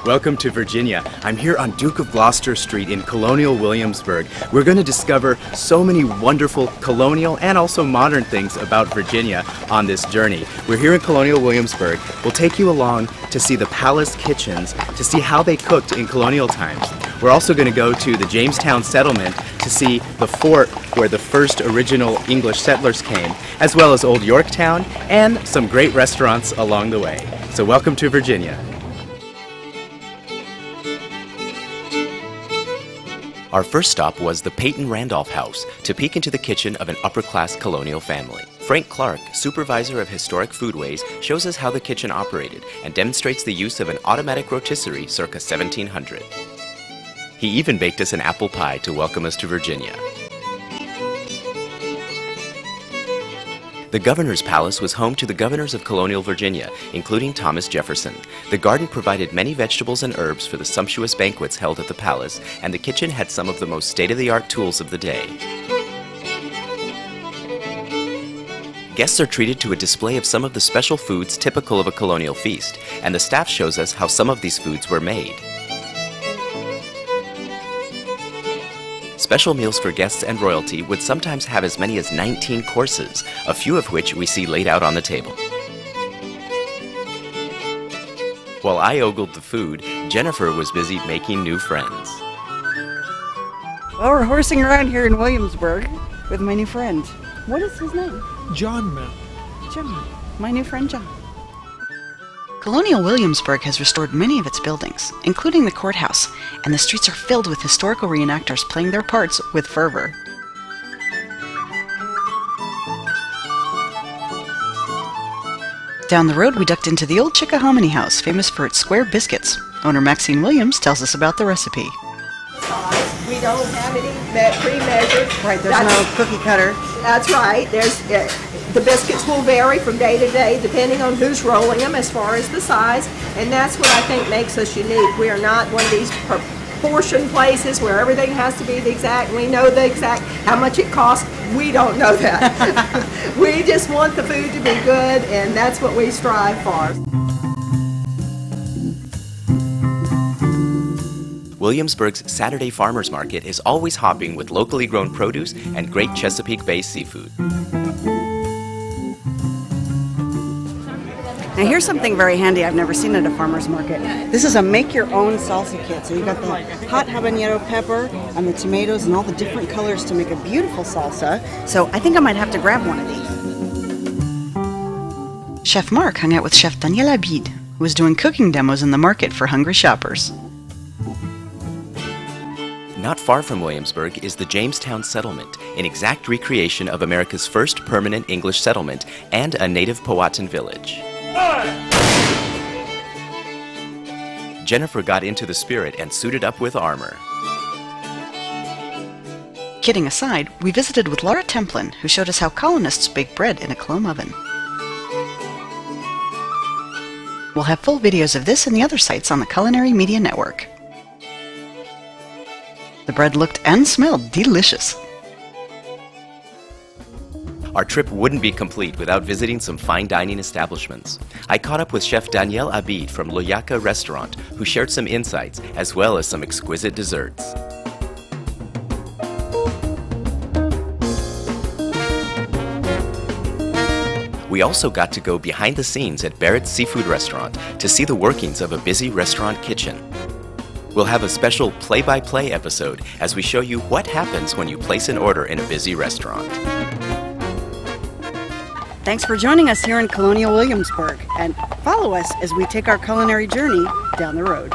Welcome to Virginia. I'm here on Duke of Gloucester Street in Colonial Williamsburg. We're going to discover so many wonderful colonial and also modern things about Virginia on this journey. We're here in Colonial Williamsburg. We'll take you along to see the palace kitchens, to see how they cooked in colonial times. We're also going to go to the Jamestown Settlement to see the fort where the first original English settlers came, as well as Old Yorktown and some great restaurants along the way. So welcome to Virginia. Our first stop was the Peyton Randolph House to peek into the kitchen of an upper-class colonial family. Frank Clark, supervisor of historic foodways, shows us how the kitchen operated and demonstrates the use of an automatic rotisserie circa 1700. He even baked us an apple pie to welcome us to Virginia. The Governor's Palace was home to the governors of colonial Virginia, including Thomas Jefferson. The garden provided many vegetables and herbs for the sumptuous banquets held at the palace, and the kitchen had some of the most state-of-the-art tools of the day. Guests are treated to a display of some of the special foods typical of a colonial feast, and the staff shows us how some of these foods were made. Special meals for guests and royalty would sometimes have as many as 19 courses, a few of which we see laid out on the table. While I ogled the food, Jennifer was busy making new friends. Well, we're horsing around here in Williamsburg with my new friend. What is his name? John, ma'am. John. My new friend John. Colonial Williamsburg has restored many of its buildings, including the courthouse, and the streets are filled with historical reenactors playing their parts with fervor. Down the road, we ducked into the old Chickahominy house, famous for its square biscuits. Owner Maxine Williams tells us about the recipe. We don't have any pre-measured. Right, there's no cookie cutter. That's right. The biscuits will vary from day to day depending on who's rolling them as far as the size, and that's what I think makes us unique. We are not one of these proportion places where everything has to be the exact. We know the exact how much it costs. We don't know that. We just want the food to be good, and that's what we strive for. Williamsburg's Saturday Farmers Market is always hopping with locally grown produce and great Chesapeake Bay seafood. Now here's something very handy I've never seen at a farmer's market. This is a make-your-own salsa kit. So you've got the hot habanero pepper and the tomatoes and all the different colors to make a beautiful salsa. So I think I might have to grab one of these. Chef Mark hung out with Chef Daniel Abid, who was doing cooking demos in the market for hungry shoppers. Not far from Williamsburg is the Jamestown Settlement, an exact recreation of America's first permanent English settlement and a native Powhatan village. Jennifer got into the spirit and suited up with armor. Kidding aside, we visited with Laura Templin, who showed us how colonists bake bread in a clome oven. We'll have full videos of this and the other sites on the Culinary Media Network. The bread looked and smelled delicious. Our trip wouldn't be complete without visiting some fine dining establishments. I caught up with Chef Daniel Abid from Loyaka Restaurant, who shared some insights as well as some exquisite desserts. We also got to go behind the scenes at Barrett's Seafood Restaurant to see the workings of a busy restaurant kitchen. We'll have a special play-by-play episode as we show you what happens when you place an order in a busy restaurant. Thanks for joining us here in Colonial Williamsburg, and follow us as we take our culinary journey down the road.